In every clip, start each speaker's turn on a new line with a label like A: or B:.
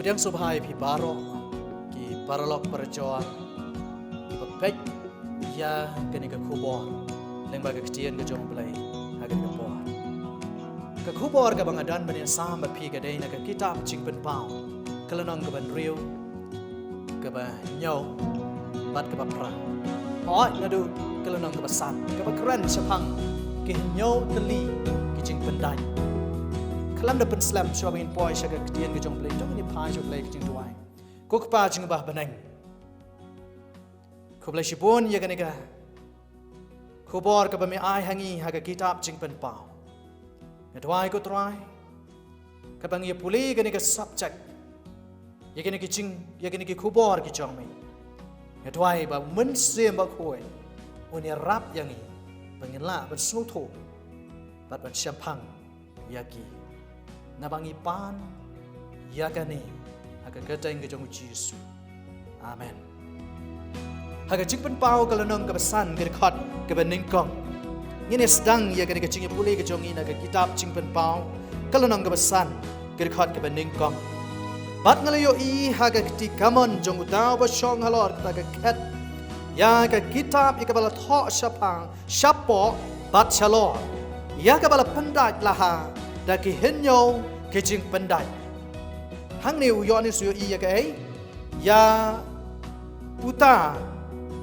A: Kediang subhai pi barok ki paralok perjoan ki pepek ya kini ke kubor leng baga ketian ke jong belai hagan ke bor ke kubor ke bangadan bani sam ba pi ke dei na ke kitab cing pen pau kelenong ke ban riu ke ba nyau bat ke ba pra oi nadu kelenong ke basan ke ba keren sepang ke nyau teli ki cing pendai kelam da pen slam showing boy shaga ketian ke jong belai jong ni pa jong belai cing tuai ko ke pa cing bah beneng ko belai sipun ya ganika ko bor ke ba mi ai hangi haga kitab cing pen pau tuai ko tuai ke bang ye puli ganika subject ya ganika cing ya ganika ko bor ki jong mi ya tuai ba men sem ba khoi uni rap yang ni bangin la ban snu tho bat ban champang yaki na bangi pan ya kani aga gateng ke jong Yesus amen haga cing pen pau kalanong ke besan ke khot ke bening kong ngine sedang ya kani ke cing puli ke jong ina ke kitab cing pen pau kalanong ke besan ke khot ke bening kong bat ngalayo i haga kiti kamon jong utaw ba shong halor ta ke khat ya ke kitab ikabala tho shapang shapo bat shalor ya ke bala pendat laha da ki henyo ke jing pendai hang ni uyo ni suyo iya ke ya puta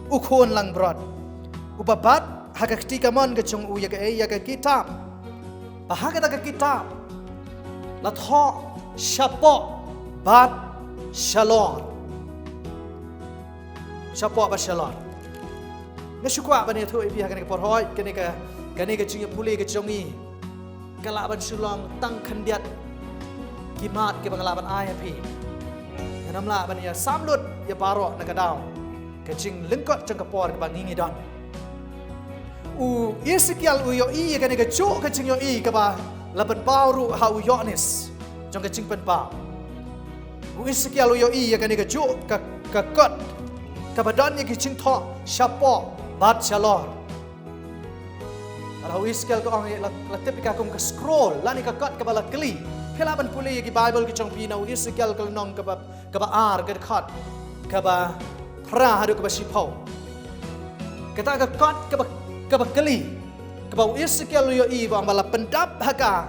A: ukon lang brot ubabat haga ketika mon ke chung uya ke ya ke kitab bahaga da ke kitab la tho shapo bat shalor shapo bat shalor ngasukwa bani thu ibi haga ke por hoy ke ke jing puli ke jongi kalaban sulong tang khandiat kimat ke banglaban ayapi namla ban ya samlut ya baro na kadaw kecing lengkot jang kapor ke bangingi don u Ezekiel u yo i ke ne ke chu kecing yo i ke ba laban bauru ha u yonis jang kecing pen ba u Ezekiel u yo i ke ne ke chu ka kot ke badan ye kecing tho shapo bat shalor kalau Ezekiel ko ang la tipika kong ka scroll lani ka kat ka bala kli kelaban puli ki Bible ki chong pina Ezekiel ka nong ka ba ar ka khat ka ba pra hadu ka ba sipau kata ka kat ka ba kli ka ba Ezekiel yo i ba bala pendap haka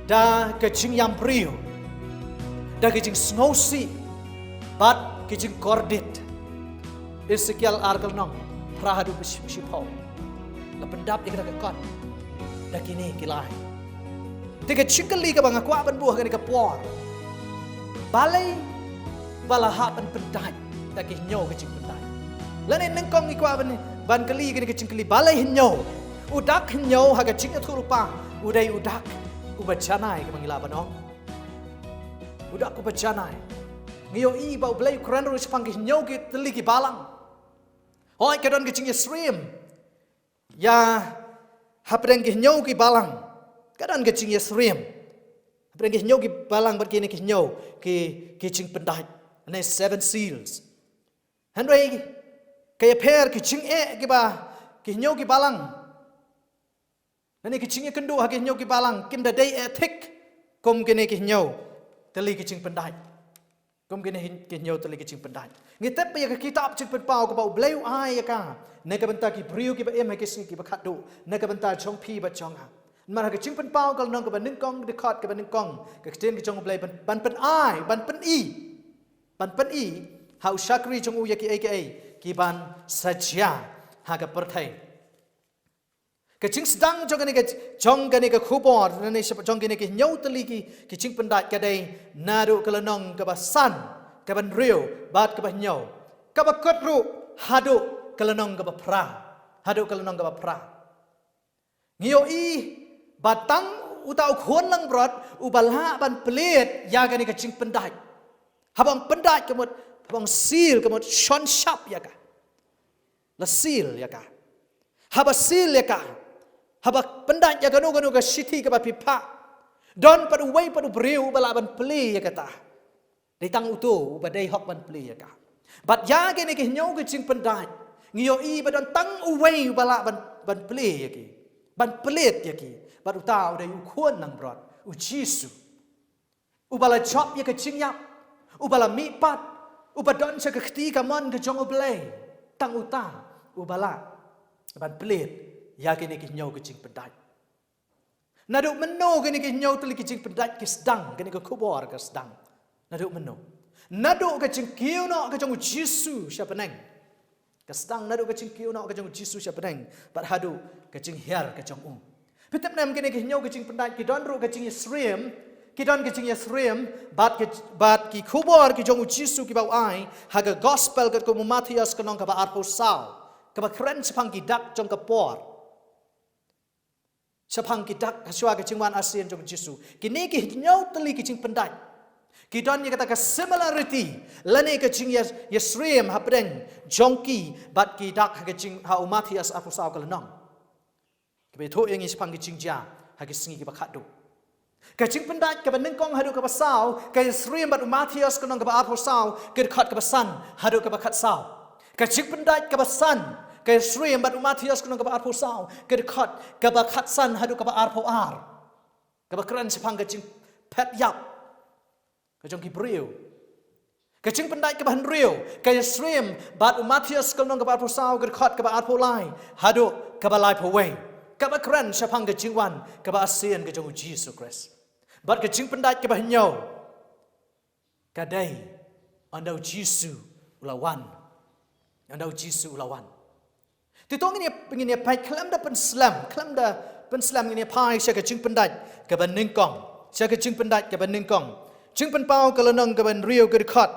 A: da ka jing yam priu da ka jing snow sea bat ka jing kordit Ezekiel ar ka nong pra hadu ka sipau la pendap dia kata kat dah kini kilai tiga cikali ke bang aku ban buah ke por balai balaha ban pendai dah ki nyo ke cing pendai lane nengkong ni kwa ban kali ke cing kali balai nyo udak nyo haga cing tu rupa udai udak ubacanai ke bang ilaban ong udak ubacanai ngio i bau blai kuran ru sepang ki nyo ki teli ki balang hoi ke don ke cing stream ya hapren ke nyau ki balang kadan ke cing yesrim hapren ke nyau ki balang ber kini ke nyau ki cing pendai ne 7 seals handai ke per ki cing ki ba ki nyau ki balang nani ki cing kendu ha ki nyau ki balang kim da dai thick kom kini ki nyau teli ki cing pendai kom kini ki nyau teli ki cing pendai ngitep ya ke kitab cing pendau ko ba bleu ai ya ka nega bentar ki beriu ki ba em ki sing ki ba khat do nega bentar chong pi ba chong ha mar ha ki ching pen pau kal nong ka ba ning kong de khat ka ba ning kong ka kten ki chong blai ban pen ai ban pen i hau shakri chong u ya ki aka ki ban sajya ha ka perthai ka ching sedang chong ka chong ka ni ka khupor ne chong ki ni ki nyau tali ki ching pen dai ka dai na ru kal nong ka ba san ka ban riu bat ka ba nyau ka ba kot ru hadu kalanong ka pra hadu kalanong ka pra ngio i batang utau khon lang brot ubalha ban plet ya gani ka ching pendai habang pendai kemot habang seal kemot shon shap ya ka la seal ya ka haba seal ya ka haba pendai ya ganu ka city ka ba pipa don padu wai padu breu bala ban ple ya ka ta dei tang utu ba dei hok ban ple ya ka bat ya gani ka nyau ka ching pendai ngio i badan tang uwei bala ban ple yaki ban pelet yaki bat utau dai u khon nang brot u Yesu u bala chop ya ke ching yap ubala mipat, ubadon sa kakti kamon ka jong ublay, tang utang, ubala, ban pelit, ya kini kinyaw kicing pendat. Naduk meno kini kinyaw tuli kicing pendat kisdang, kini kubor kisdang. Naduk meno. Naduk kicing kiu no kacang Yesus siapa neng. Kisdang naduk kicing kiu no kacang Yesus siapa neng. Bat hadu kicing hiar kacang Pitap nam kini kinyaw kicing pendat kidon ru kicing Yesrim. Kidon kicing Yesrim, bat ki kubor ki jong Yesus ki bau ai, haga gospel kat ko Matius kanong ka ba arpo sao, ka ba kren sepang kidak jong kapor. Sepang kidak kaswa kicing wan asien jong Yesus. Kini ki nyau teli kicing pendai. Kidon ni kata ka similarity, lani kicing Yesrim hapdeng jongki bat kidak kicing ha Matius arpo sao kalenong. Kebetu yang sepang kicing ja, hagi singi ki bakadu. Kacing pendat ke benengkong hadu ke pasau, ke Yesrim bat Matius kanong ke ba arpo sao, ke dekat ke pasan hadu ke bakat sao. Kacing pendat ke pasan, ke Yesrim bat Matius kanong ke ba arpo sao, ke dekat ke bakat san hadu ke ba arpo ar. Ke bakran sepang kacing pet yap. Kacang Kibriu. Kacing pendat ke bahan riu, ke Yesrim bat Matius kanong ke ba arpo sao, ke dekat ke ba arpo lai, hadu ke ba lai pawai. Kaba keren sepang kecing wan, kaba asian kejong Yesus Kristus. Bat kecing pendat kaba nyau. Kadai andau Yesus ulawan. Andau Yesus ulawan. Titong ini pengini pai kelam da penslam ini pai sia kecing pendat kaba ningkong. Sia kecing pendat kaba ningkong. Cing penpau kalenong kaba riu kedekot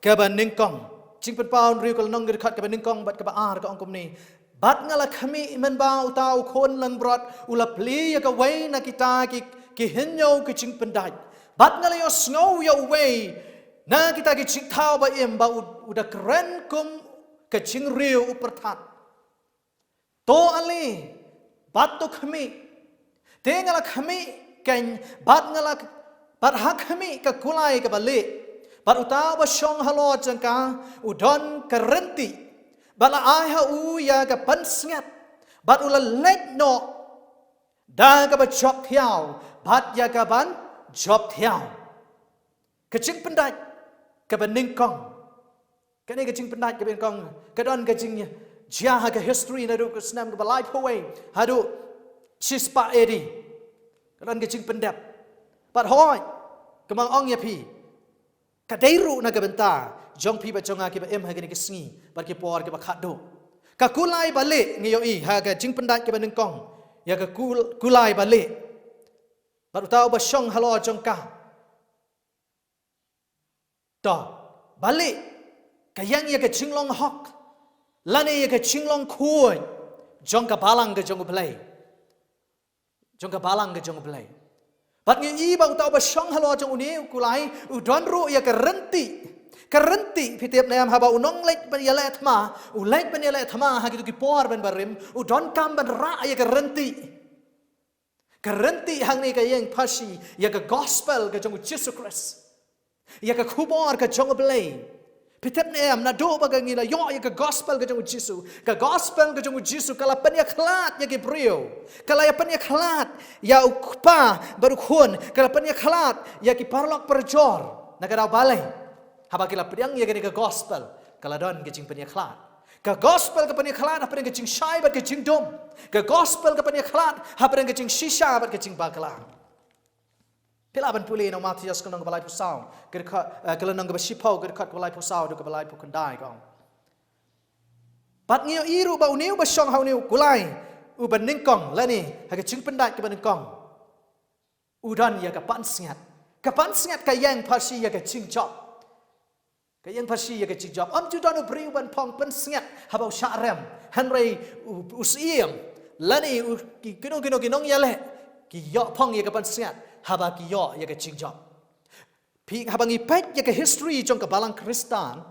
A: kaba ningkong. Cing penpau riu kalenong kedekot kaba ningkong bat kaba ar ka ongkom ni. Bat ngala kami iman ba utau kon lang brat ula pli ya ka way na kita ki hinyo ki ching pendat. Bat ngala yo snow yo way na kita ki ching tau ba im ba uda keren kum ka ching riu upertat. To ali bat to kami. Te ngala kami kan bat ha kami ka kulai ka bali. Bat utau ba syong halo jangka udon kerenti. Bala ayah uya ka pansngat, bat ula let no, da ka ba job thiao, bat ya ka ban job thiao. Kecing pendat, ka ba ningkong. Kani kecing pendat ka ba ningkong, kadon kecing jia ha ka history na do ka snam ka ba life away, hadu chispa edi. Kadon kecing pendat. Bat hoy, kamang ong ya pi. Kadairu na ka benta. Jong pi ba jong aki ba em hagani kesengi bar ki por ki ba khado ka kulai balik ngiyo i ha ga jing pendat ki ba nengkong ya ga kulai balik bar utau ba syong halo jong ka to balik ka yang ya ga jinglong hok lani ya ga jinglong khuoi jong ka balang ga jong play jong ka balang ga jong play bat ngi i ba utau ba syong halo jong uni kulai udon ru ya ka renti Kerenti pitiap nayam haba unong lek ban yala thma u lek ban yala thma ha gitu ki por ban barim u don kam ban ra ya kerenti hang ni ka yeng pasi ya ka gospel ka jong Yesus Kristus ya ka khubor ka jong blay pitiap nayam na do ba ngila yo ya ka gospel ka jong Yesus ka gospel ka jong Yesus kala pan ya khlat ya ki brio kala ya pan ya khlat ya ukpa baru khun kala pan ya khlat ya ki parlok perjor nagara balai haba kila pedang ya gani ke gospel kala don ke jing penyeklat ke gospel ke penyeklat apa ke jing syai bat ke jing dom ke gospel ke penyeklat apa ke jing shisha bat ke jing bakla pila ban puli no Matius kanong balai pusau ke kala nang ke sipau ke kat balai pusau do ke balai pukandai kong bat ngio iru ba uniu ba syong hau niu kulai u ban ningkong lani ha ke jing pendat ke ban ningkong udan ya ke pansngat ka yang pasi ya ke jing job Kayang pasti ya kecik job. Am tu danu beriuban pong pensengat habau syarem. Henry usiam. Lani kinong ya le. Ki yok pong ya kapan sengat. Haba ki yok ya kecik job. Pi habang ipet ya ke history jong kabalang Kristan.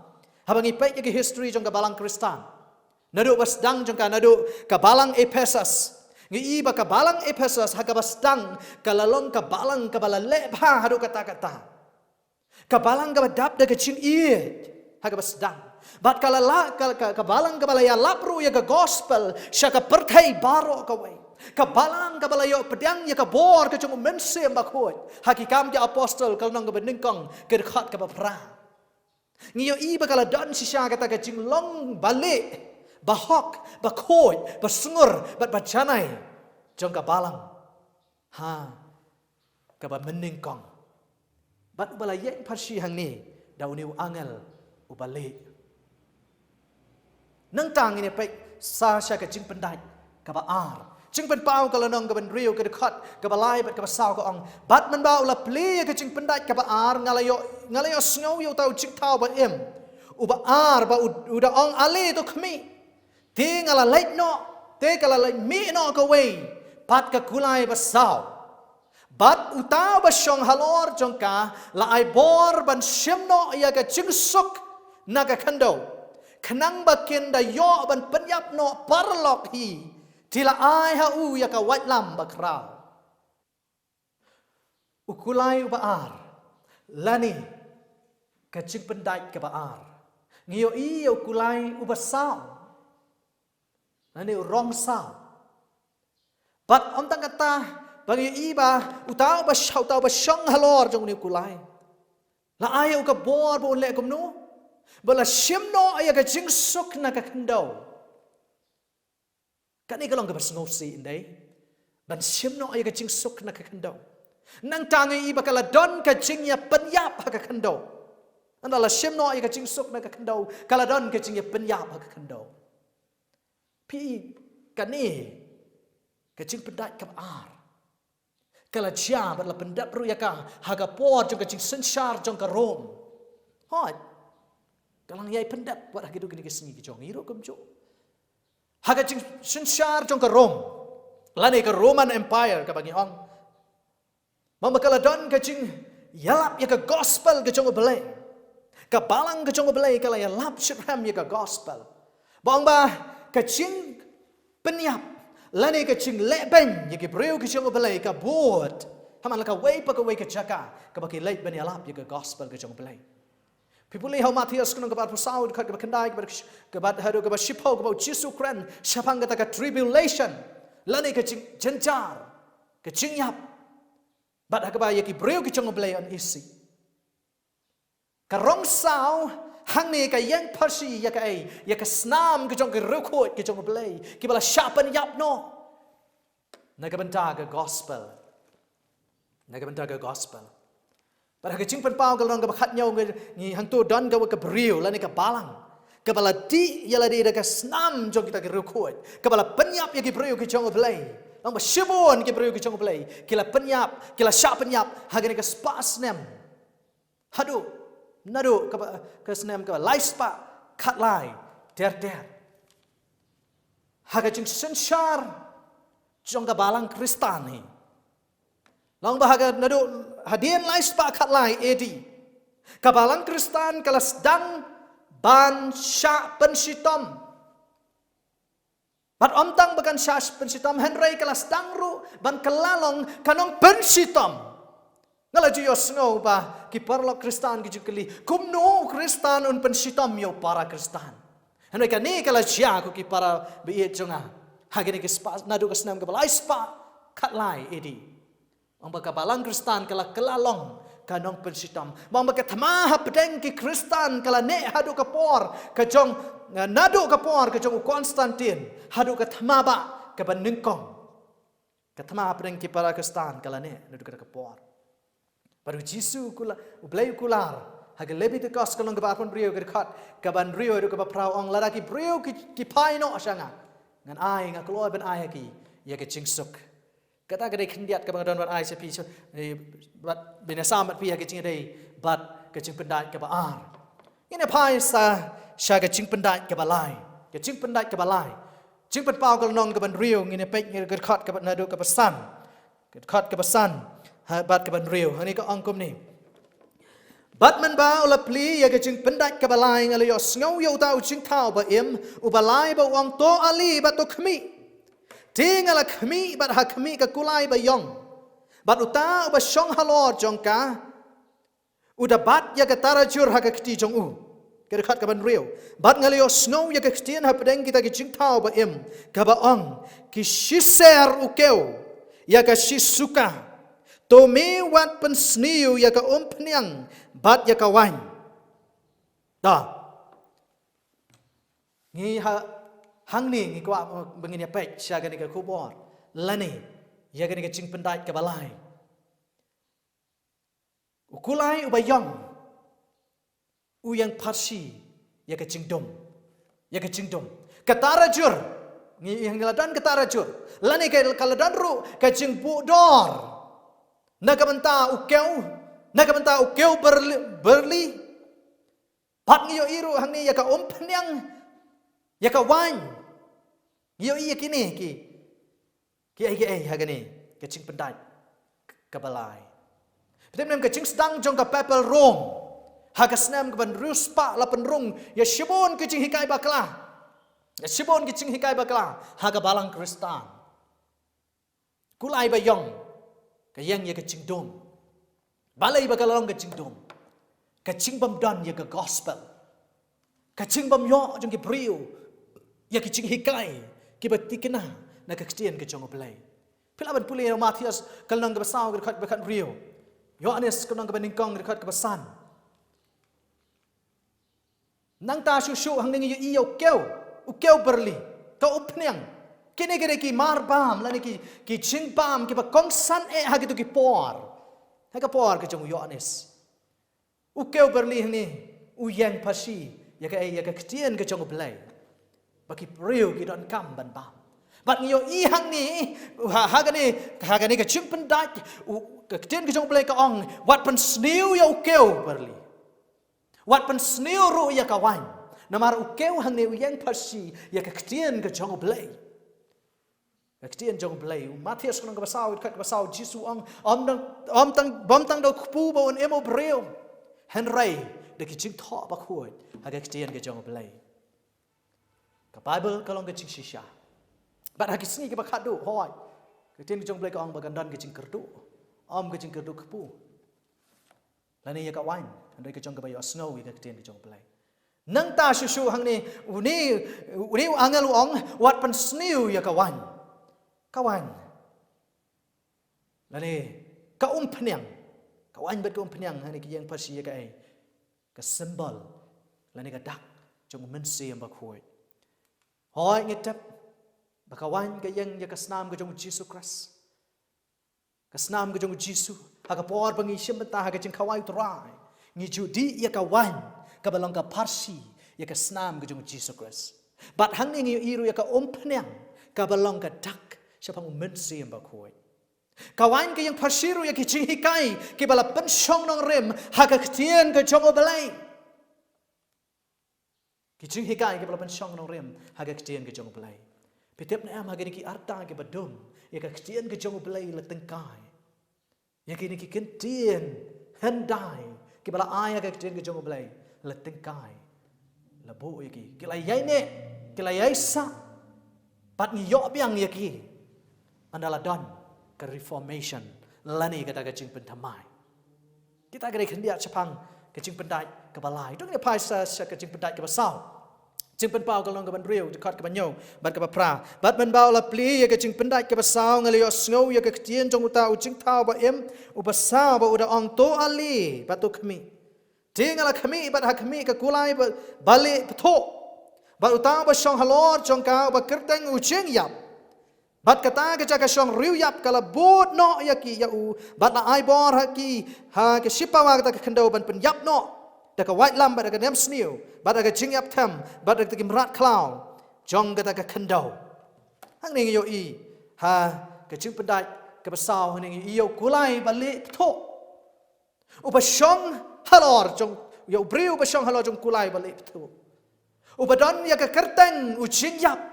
A: Habang ipet ya ke history jong kabalang Kristan. Nadu basdang jong ka nadu kabalang Ephesus. Ngi iba kabalang Ephesus hakabasdang kalalong kabalang kabalale ba hadu kata-kata. Kabalang kabadap da kecing iet hakabasdang. Bat kabalang kabalaya lapru ya ka gospel syaka pertai baro kawai. Kabalang kabalayo pedang ya ka bor kecung mensem bakot. Hakikam ya apostol kalnong ka beningkong kedekhat ka bapra. Ngiyo i bakala don sisya kata ka jing long balik, bahok, bakoy, basungur, bat bajanay, jong ka balang. Ha, ka ba meningkong. Bat ubala yang parsi hang ni, daw ni angel ubalik. Nang tang ini pek sa siya ka jing penday, ka ba ar. Jing pen pau kalau nong ka ben rio ka dekat, ka ba lai bat ka ba saw ka ong. Bat man ba ula pli ka jing penday ka ba ar ngalayo sngaw yo tau jing tau ba em. Uba ar ba uda ong ali to kami. Ti ngala lait no, te kala lait mi no ka way. Bat ka kulay ba saw. Bat utaw ba siyang halor jong ka la ay bor ban siyem no iya ka jing suk na ka kando. Kanang ba kinda yo ban penyap no parlok hi. Tila ay hau ya ka white lam bakraw. Ukulay ubaar. Lani kacing penday ka baar. Ngiyo iyo ukulay ubasaw. Lani urong saw. Bat om tang kata bagi iba utaw ba syaw taw ba syang halor jong ni ukulay. La ay ka bor bo le kumno. Bala syemno ay ka jing suk na ka kendaw. Kan ikalong ka basngosi inday. Ban syemno ay ka jing suk na ka kendaw. Nang tangi iba kala don ka jing ya penyap ha ka kendaw. Andala syemno ay ka jing suk na ka kendaw. Kala don ka jing ya penyap ha ka kendaw. Pi kani ka jing pendat ka ar. Kala jia bat la pendat ru ya ka ha ka por jong ka jing sensyar jong ka rom. Hot. Kalang yai pendat buat hakidu kini kesengi ki jong iro kum jo. Haga jing sensyar jong ka Rom. Lani ka Roman Empire ka bagi ong. Mamakala don ka jing yalap ya ka gospel ka jong belai. Ka balang ka jong belai kala ya lap syram ya ka gospel. Bang ba ka jing penyap. Lani ka jing leben ya ki breu ka jong belai ka buat. Haman ka way pa ka way ka jaka ka bagi leit ben yalap ya ka gospel ka jong belai. Pipuli hau Matias kunong kabat pusaw dekat kabat kendai kabat hadu kabat shipau kabat Jesu kren syapang kata ka tribulation lani ka jenjar ka jingyap bat hakabat yaki breu ki chong belay on isi ka rong saw hang ni ka yang parsi ya ka ai ya ka snam ka chong ka rukut ki chong belay ki bala syapan yap no nagabenta ka gospel Pada kecing penpau kalau orang kebakat nyau ni hang tu don gawa ke beriu lani ke balang. Kepala di ialah di dekat senam jong kita ke rukut. Kepala penyap ya ke beriu ke jong belai. Lang bersibun ke beriu ke jong belai. Kila penyap, kila syak penyap hagani ke spa snem. Hadu, nadu ke snem ke lai spa kat lai der. Haga jing sensyar jong ke balang Kristan ni. Lang bahaga nadu hadian lai sepakat lai edi. Kabalang Kristan kala sedang ban syak pensitom. Bat omtang bakan syak pensitom Henry kala sedang ru ban kelalong kanong pensitom. Ngala juyo snow ba ki parlok Kristan ki jukeli kumno Kristan un pensitom yo para Kristan. Henry kani kala syak ki para biit jonga. Hagini ki spa nadu kesnam kabal lai spa kat lai edi. Ang bakabalang Kristan kala kelalong kanong pensitam. Bang baka tamaha pedeng ki Kristan kala ne hadu kapor kajong nadu kapor kajong Konstantin hadu ka tamaba ka banengkong. Ka tamaha pedeng ki para Kristan kala ne nadu ka kapor. Baru Jisu kula ublay kular haga lebi te kas kalong ka bapon brio ka kat ka ban rio ka prau ong laraki brio ki paino asanga. Ngan ai nga kloy ben ai ki ya ka chingsuk. Kata kadai kendiat ke bangadon bat ai sepi bat binasam bat pia ke cing dei bat ke cing pendat ke baar. Ini pai sa sya ke cing pendat ke balai. Ke cing pendat ke balai. Cing pen pau kal nong ke ban riu ngine pek ngir kat ke bat nadu ke pesan. Ke kat ke pesan bat ke ban riu. Ini ke angkum ni. Bat man ba ula pli ya ke cing pendat ke balai ngale yo sngaw yo tau cing tau ba im u balai ba wang to ali bat to kemi. Tinggal kami bat hak kami ke kulai bayong. Bat uta uba syong halor jongka. Uda bat ya ke tarajur hak keti jong u. Kedekat ke ban riu. Bat ngalio snow ya ke ketian hak pedeng kita ke jing tau ba im. Kabaong ki shiser ukeu ya ke shisuka. Tome wat pensniu ya ke penyang bat ya ke wain. dah ngi hang ni ngi kwa bengin ya pek sya gani ka kubor lani ya gani ka cing pendai ka balai ukulai ubayong uyang parsi ya ka cing dom katara jur ngi yang ladan katara jur lani ka kaladan ru ka cing bu dor naga benta ukeu berli pat ngiyo iru hang ni ya ka penyang ya ka wan yo iya kini ki ai hagani ke cing pendai ka balai betem nem ke cing sedang jong ka papel rom hagasnam ke ban ruspa la penrung ya shibon ke cing hikai bakla haga balang kristan kulai bayong ke yang ya ke cing dom balai bakalong ke cing dom ke cing bam dan ya ke gospel ke cing bam yo jong ki priu ya kicing hikai kibat tikena na kektian ke jong oblai pilaban puli no Matias kalnang ke basau ke bekan rio Yohanes kalnang ke beningkong ke basan nang ta shu hang ning yu ukeu berli ka upnyang kini gere ki marbam lani ki cingpam ki ba kongsan ha gitu ki por ha ka por ke jong Yohanes ukeu berli ni uyang pasi ya ka kektian ke jong oblai bagi priu ki don kam ban bam bat ngiyo I hang ni hagani ka chimpen dak ka tien ki jong blai ka ong wat pen sniu ya ukeu berli wat pen sniu ru ya ka wan namar ukeu hang ni yang parsi ya ka tien ka jong blai ka tien jong blai Matias kong ka basau Jisu ong bom tang do kpu bo on emo priu henry de ki jing tho ba khoi ha ka tien ka jong blai ka Bible kalong ke cing shisha bat hagi singi ke bakadu hoi ke tin jong blai ka ong bagandan ke cing kerdu ke cing kerdu kepu lani ya ka wain andai ke jong ke bayo snow ke tin ke jong blai nang ta shu hang ni uni angal ong wat pen sniu ya ka wain lani ka penyang ka wain bet ka penyang hani ke yang pasi ya ka ai ka symbol lani ka dak jong mensi yang bakhoi hoi ngitap bakawan ke yang ya kasnam ke jong Jisu Christ kasnam ke jong Jisu haga por bangi shimta haga jing kawai trai ngi judi ya kawan ka balong ka parsi ya kasnam ke jong Jisu Christ bat hang ni iru ya ka penyang ka balong ka dak siapang mensi yang bakoi kawan ke yang parsiru ya ki jing hikai ke bala pensyong nong rem haga ktien ke jong obalai kicing hikai ke balapan syong nong rem haga ketian ke jong belai petep na am haga ki arta ke badum ya ka ketian ke jong belai la tengkai ya kini ki kentian hendai ke bala ai haga ketian ke jong belai la tengkai la bo ya ki la yai ne ke la yai sa pat ni yo biang ya ki andala don ke reformation lani kata ke jing pentamai kita gere kendia chapang kecing pendai ke balai dong ne paisa kecing pendai ke basau cing pen pau kalong ke ban riu dekat ke banyo ban ke pra bat ban bau la pli ya kecing pendai ke basau ngalio sngo ya ke tien jong uta ucing tau ba em u basau ba uda ong to ali batu kemi tingala kemi bat ha kemi ke kulai balik petho bat uta ba shong halor jong ka ba kerteng ucing yap bat kata ke jaga shong riu yap kala bot no ya ki ya u bat na ai bor ha ki ha ke sipawa kata ke kendo ban pen yap no da ka white lam bat ka nem sniu bat ka jing yap tham bat ka kimrat klau jong kata ke kendo hang ni yo I ha ke jing pendai ke basau ni yo kulai balik tho u ba shong halor jong yo briu ba shong halor jong kulai balik tho u ba don ya ke kerteng u jing yap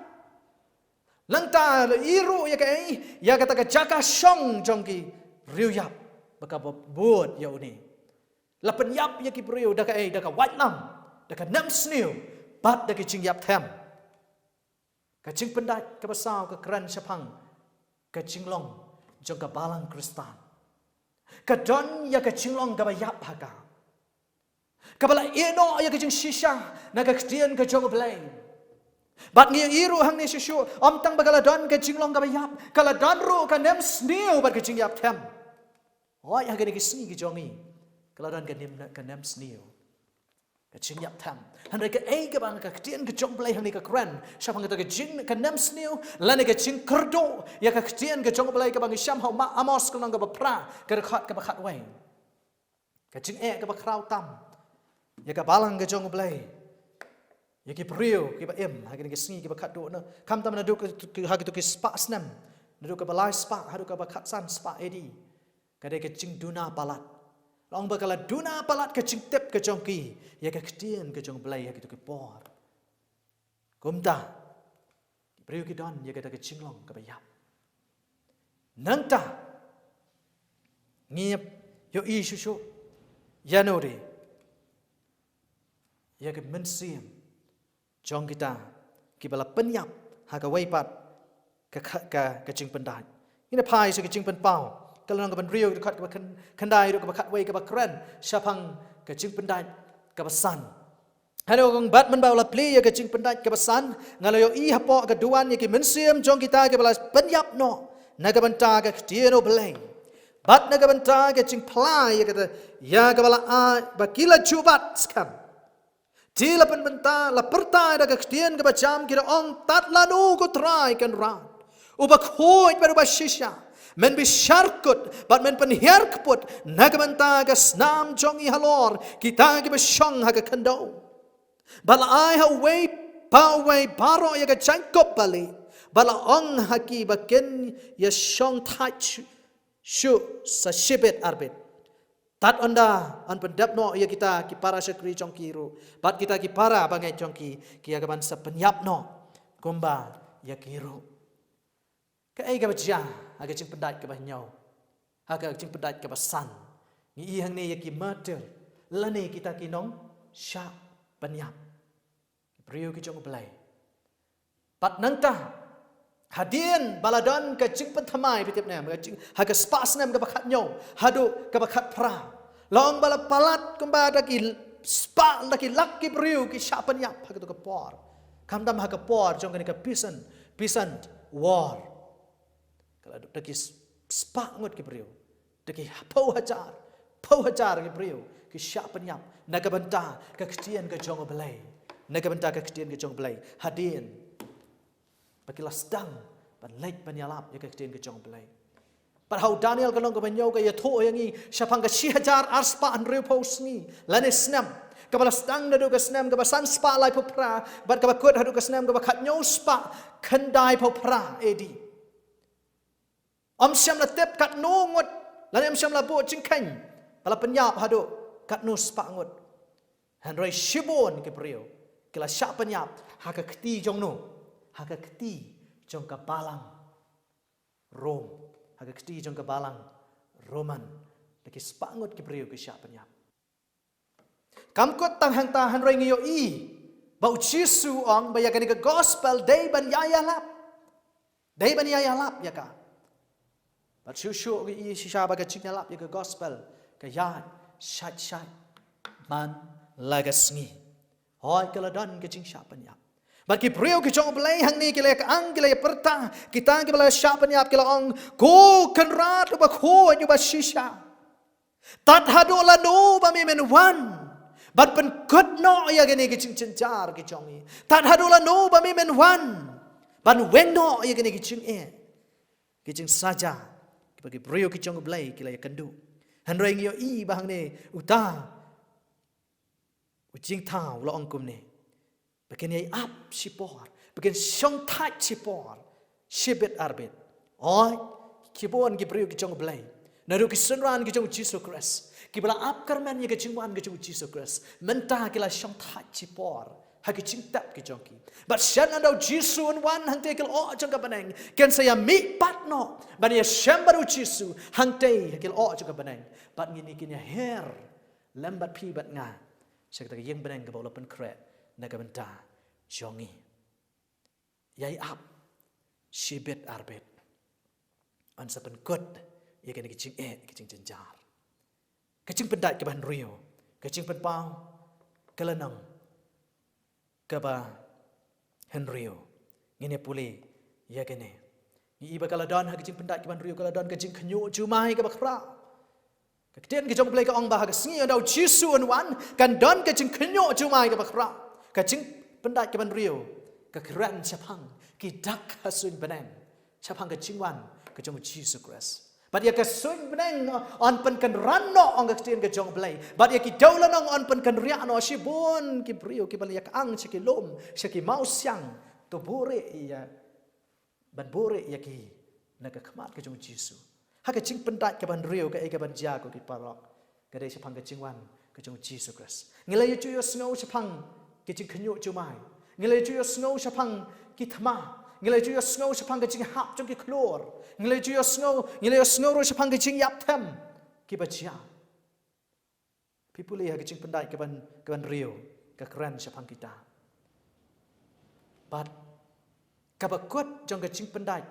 A: Langta iru ya kai ya kata ke jaka shong jongki riu yap baka buat ya uni lapen yap ya ki riu da kai da ka white lam da ka nam sniu bat da ki jing yap them ka jing pendat ka basau ka kran sapang ka jing long jong ka balang kristan ka don ya ka jing long ka ba yap haka ka bala eno ya ka jing shisha na ka ktian ka jong blai bat ngi iru hang ni shu om tang bagala don ke jinglong ka bayap kala don ru ka nem sniu bat ke jingyap them oi ha ke ni sngi ki jongi kala don ka nem sniu Kecing yap tham. Handai ke ke bang ke ketian ke jong belai hang ni ke keren. Siapa kata ke jing ke nam sniu. Lani ke jing kerdo. Ya ke ketian ke jong belai ke bang syam hau ma amos ke nang ke bapra. Ke dekat ke bakat weng. Kecing ke bakrau tam. Ya ke balang ke jong belai. Ya ke priu ke ba em. Hagi ke sngi ke bakat do na. Kam tam na do ke hagi to ke spa snam. Na do ke balai spa. Hadu ke bakat san spa edi. Kadai ke jing duna palat. Long bakala duna palat ke jing tep ke jong ki. Ya ke ketian ke jong belai hagi to ke por. Kumta. Priu ke don ya ke ta ke jing long ke bayap. Nangta. Ngiep yo i shushu. Ya no de. Ya ke mensiam. Jong kita kibala penyap haga waipat ke jing pendai. Ini pai se ke jing penpau. Kalau nang ke benrio dekat ke kendai ke bakat wai ke bakren syapang ke jing pendai ke besan. Hano kong bat men baula pli ya ke jing pendai ke besan ngalo yo i hapo ke duan ya ke mensiam jong kita ke bala penyap no. Naga benta ke tieno beleng. Bat naga benta ke jing plai ya ke ya ke bala bakila jubat skam. Tila penbenta la pertai da kestian ke bacam kira ong tat lanu ko try kan rat. Uba khoi baru bashisha. Men bisharkut bat men penherkput nagamenta ke snam jongi halor kita ke besyong ha ke kendo. Bala ai ha way pa way baro ya ke jangkop bali. Bala ong haki baken ya syong touch shu sa shibet arbet. Tat onda an pendap no ya kita ki para sekri jongki ru. Bat kita ki para bangai jongki ki agaban sa penyap no. Kumba ya kiru. Ka ai ka bacia aga cing pendat ke banyau. Aga cing pendat ke basan. Ni i hang ni ya ki murder. Lani kita ki nong sya penyap. Priu ki jong belai. Pat nangta hadian baladon ke jing penthamai pitip nam ke jing ha ke spas nam ke bakat nyau hadu ke bakat pra long bala palat kumba daki spa daki lak ki priu ki syapan yap ha ke to ke por kam dam ha ke por jong ke pisan war kalau daki spa ngot ki priu daki pau hajar ki priu ki syapan yap naga benta ke ketian ke jong belai naga benta ke ketian ke jong belai hadian Pakilas dang, pan lek penyalap ya kektian ke jong belai. Padahal Daniel kalong ke banyau ke ya to yang i syapang ke 1000 arspa an repos ni lane snam kepala stang dadu ke snam ke basan spa lai popra bat ke bakut hadu ke snam ke bakat nyau spa kendai popra edi. Om syam la tep kat no ngot lane om syam la bo jingkang pala penyap hadu kat no spa ngot. Handrai shibon ke priu kila syak penyap ha ke keti jong no. Haga keti jong ka balang Rom. Haga keti jong ka balang Roman. Lagi sepangut ki priu ke syak penyap. Kamkot tang hang tahan roi ngiyo i. Bau Jisu ong bayakan ke gospel day ban yaya lap. Day ban yaya lap ya ka. Bat syusyu ki i sisya baga ciknya lap ya ke gospel. Ke yad syat man lagasngi. Hoi keladan ke cing syak penyap. Bagi priu ki jong belai hang ni kila ang kila perta kita ki bala syak penyap kila ong ko kenrat ba ko nyu ba shisha tat hadu la no ba mi men wan bat pen kut no ya gani ki cing cencar ki jong ni tat hadu la no ba mi men wan ban wen no ya gani ki cing ki cing saja bagi priu ki jong belai kila ya kendu han reng yo i ba hang ni uta ucing tau la ong kum ni Bagian yai ap sipor, bagian syong tak sipor, sibet arbet. Oi, kibon kibriu kijong belai. Naru kisenran kijong Jesus Christ. Kibala ap karman ya kijingwan kijong Jesus Christ. Mentah kila syong tak sipor, hagi cingtap kijong ki. But syan andau Jesus wan hang te kil o jong kabaneng. Ken saya mi patno, ban ya syambaru Jesus hang te kil o jong kabaneng. Bat ngini kinya her, lambat pi bat nga. Saya kata yang beneng ke bawah pen kret. Naga benta jongi yai ap sibet arbet an sapen kot ya kene kicing kicing jenjar kicing pendat ke ban rio kicing penpau kelenang ke ba henrio ngene pule ya kene ni iba kala don ha kicing pendat ke ban rio kala don kicing kenyu jumai ke bakra Kemudian kita boleh ke orang bahagia sengi ada Yesus wan kan don ke jing kenyo cumai ke bakra ke jing pendai ke banrio ke keren siapang kidak hasun beneng siapang ke jingwan ke jong Yesus Kristus. But ya kesun beneng on pen kan rano ang kemudian ke jong boleh. But ya kita ulang on pen kan riak no sibon ki brio ki balik ang ceki lom ceki mau siang to bore ya ban bore ya ki naga kemat ke jong Yesus. Hak jing pendat ke ban rio ke ban jago ke parok ke dei sepang ke jingwan ke jong Yesus Kristus. Ngilai ju yo snow sepang ke jing kenyo jumai. Ngilai ju yo snow sepang ki thama. Ngilai ju yo snow sepang ke jing hap jong ki klor. Ngilai ju yo snow ro sepang ke jing yap them ki bajia. Pipuli hak jing pendat ke ban rio ke keren sepang kita. But kabakut jong ke jing pendat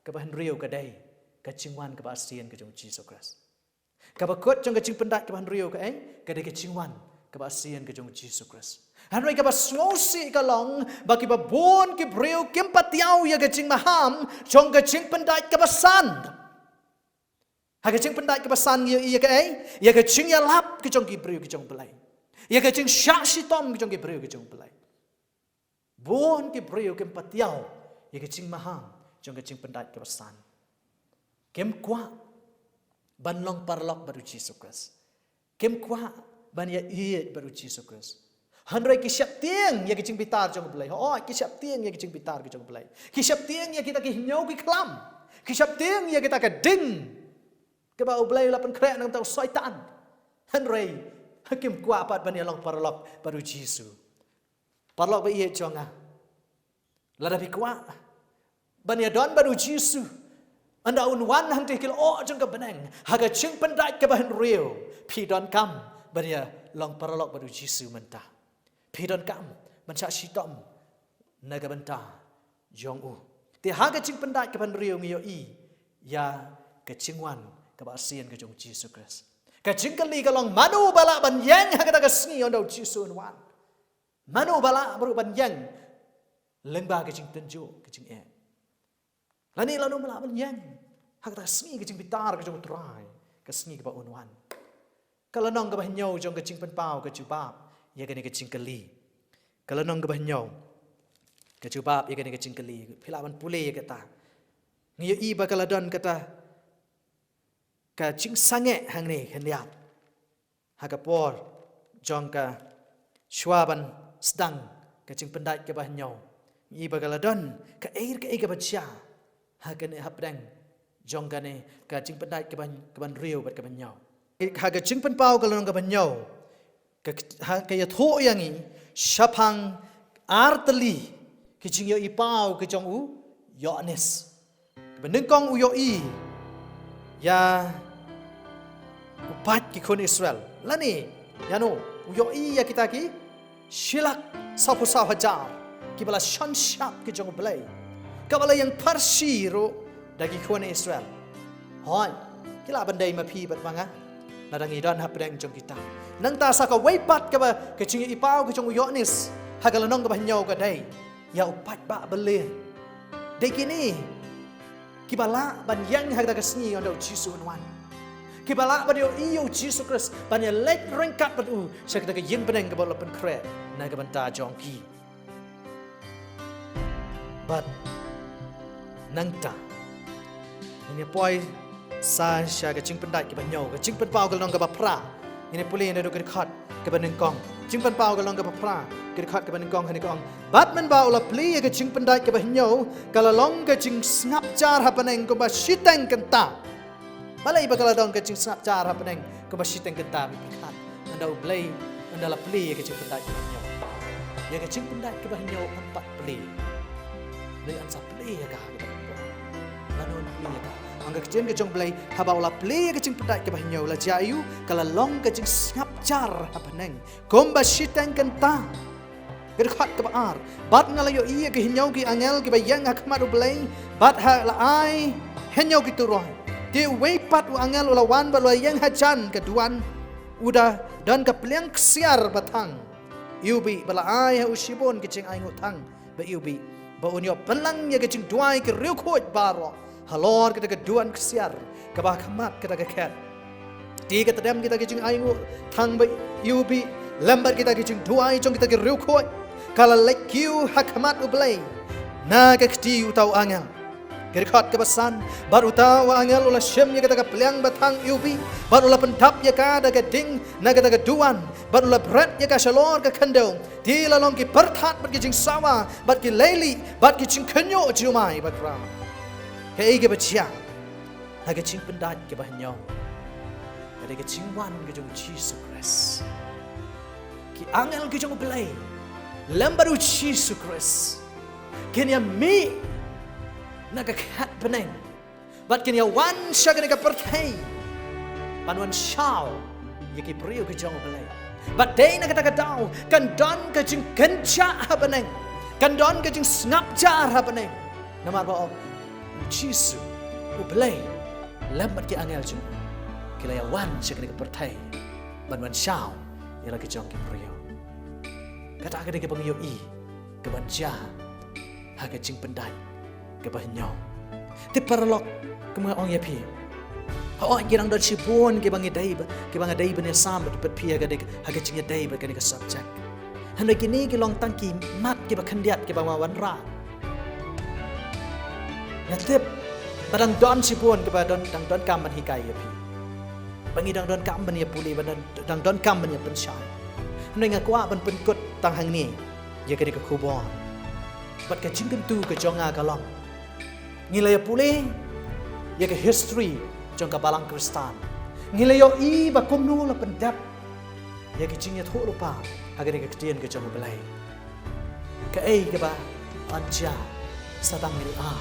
A: ke ban rio ke dei kecingwan ke ASEAN ke jong Yesus Kristus. Kabakut jong kecing pendat ke ban rio ke dei kecingwan ke ASEAN ke jong Yesus Kristus. Hanoi ka basnosi ka long bagi babon ki rio kempatiau ya kecing maham jong kecing pendat ke basan. Ha kecing pendat ke basan ya ke ya kecing ya lap ke jong ki rio ke jong belai. Ya kecing syak sitom ke jong ki rio ke jong belai. Bon ki rio kempatiau ya kecing maham jong kecing pendat ke basan. Kem kwa ban long parlok baru Yesus Kristus. Kem kwa ban ya iet baru Yesus Kristus. Handrai ki siap tiang ya kicing pitar jong belai. Oh ki siap tiang ya kicing pitar ke jong belai. Ki siap tiang ya kita ki nyau ki kelam. Ki siap tiang ya kita ke ding. Ke bau belai lapan krek nang tau syaitan. Handrai hakim kwa apat ban ya long parlok baru Yesus. Parlok ba iet jong ah. Ladapi kwa ban ya don baru Yesus. Anda unwan hang tikil jeng ke beneng. Haga cing pendat ke bahan rio. Pidon kam. Bania long paralok baru Yesus mentah. Pidon kam. Mencak sitom. Naga bentah. Jong u. Ti haga cing pendat ke bahan rio ngiyo i. Ya kecingwan ke ASEAN ke jong Yesus Kristus. Kecing kali kalong manu balak ban yang haga daga sengi ondau Yesus unwan. Manu balak baru ban yang. Lembah kecing tenju kecing Lani lalu melawan yang hak tak sengi kecing pitar kecing terai kesengi ke unwan. Kalau nong ke bahnyau jong kecing penpau ke jubab ya kene kecing keli. Kalau nong ke bahnyau ke jubab ya kene kecing keli. Pilawan pule kata. Ngiyo i bakaladon kata kecing sange hang ni hendiat. Hak por jong ke syuaban sedang kecing pendat ke bahnyau. I bakaladon ke air ke baca. Hagan hapdang jong kane ka jing pendat ke ban rio bat ke ban nyau. Haga jing pen pau ka long ke ban nyau. Ka ya tho yangi syapang arteli ki jing yo i pau ke jong u Yohanes. Beneng kong u yo i ya upat ki kon Israel. Lani yano u yo i ya kita ki silak sapu hajar ki bala shan syap ki jong belai. Kabala yang Parsiro dagi kuan Israel. Hoi, kila bandai mapi bat manga. Ladang idan hapdang jong kita. Nang ta saka weipat kaba kecing ipau kecing Yohanes. Hagalanong ka bahnyau ka dai. Ya upat ba bele. Dai kini kibala ban yang hagda kasni ondo Yesus wan. Kibala ban yo iyo Yesus Kristus ban ya lek rengkat bat u sakda ka yin beneng ka bala pen kre na ka banta jong ki. But nangta ini poi sa sya ga ching pendat ke banyo ga ching pen pau ga long ga bapra ini puli ne do ga khat ga baneng kong ching pen pau ga long ga bapra ga khat ga baneng kong hani kong bat men ba ula pli ga ching pendat ke banyo kala long ga ching snap jar ha paneng ko ba shiteng kenta balai ba kala dong ga ching snap jar ha paneng ko ba shiteng kenta mi khat anda ublai anda la pli ga ching pendat ke banyo ya ga ching pendat ke banyo empat pli le an sa pli ya ga lanon pli ka angga kecing ke jong blai haba ula pli ke jing pedat ke bahnyo la jayu kala long ke jing snap jar hapaneng komba shiteng kenta gerkhat ke baar bat ngalayo iya ke hinyau ki angel ke bayang akmat blai bat ha la ai hinyau ki turoi ti weipat u angel ula wan balwa yang hajan ke duan udah dan ke pliang siar batang yubi bala ai ha usibon ke jing ai ngutang ba yubi ba unyo pelang ya ke jing duai ke riu khoj baro halor kita keduan kesiar kabah kamat kita kekat Tiga terdam kita kicing aingu thang ba yubi lambat kita kicing dua jong kita ke rukoi. Kalau lekiu hakamat ublay. Na ke kti utau angel. Kerikot kebasan baru tahu angel ulah syemnya kita ke peliang batang yubi baru ulah pendap ya kada ke ding na kita ke duan baru ulah berat ya ke shalor ke kandau di lalong ki pertat bat kicing sawa bat ki leli bat kicing kenyo jumai bat ram ke ige bacia na ke cing pendat ke bahnyo ada ke cing wan ke jong Jesus Christ ki angel ke jong belai lambaru Jesus Christ kenya mi nagakat peneng, bat kini wan syaga naga pertai, panuan shaw, yaki priu ke jong belai, bat day naga taga dau, kan don ke jing kenca peneng, kan don ke jing ngap jar peneng, namar ba Jisu, belai, lambat ke angel jing, kila wan syaga naga pertai, panuan shaw, yala ke jong ke priu, kata agak naga pengiyo I, ke banja, haga jing pendai. Kebahnyo, ti parlok kemudian orang yapi. Hao girang dot sibon ke bangi dai bani sam bet pia ga de haga cingya dai ba ke subject. Handai kini ke long tangki mat ke ba khandiat ke ba wan ra. Ya tip badang don sibon ke ba don dang don kam ban hikai yapi. Bangi dang don kam ban ya puli ban dang don kam ban ya pensyai. Handai ngakwa ban penkut tang hang ni ya ke kubon. Bat ke cingkem tu ke jonga kalong. Ngilaya pule ya ke history jong kabalang Kristan. Ngilaya I ba kumnu la pendap ya ke cingya tho lupa agar ke ketian ke jong belai. Ke ai ke ba anja sadang ngil a.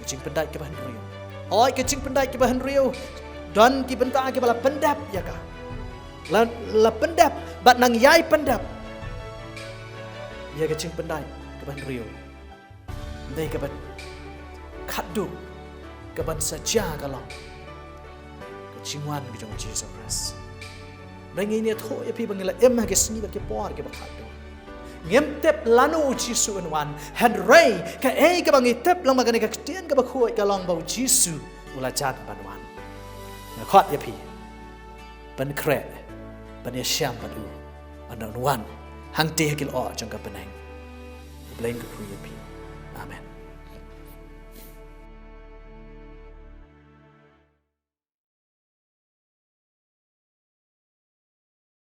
A: Ke cing pendai ke bahan rio. Oi ke cing pendai ke bahan rio. Dan ki benta ke bala pendap ya ka. La pendap bat nang yai pendap. Ya ke cing pendai ke bahan rio. Dai ke bat kadu keban saja kalau kecingwan ke jong Jesus Christ. Rangi ni tho ya pi bangila emma ke sini ba ke por ke ba kadu. Ngem tep lanu Jesus wan han ray ka ei ke bangi tep lang magani ka ktian ke ba khoi ka long ba Jesus ula chat banwan. Na khot ya pi. Ban kre ban ya syam badu ban wan hang te kil o jong ka penang. Blain ke kru ya pi. Amen.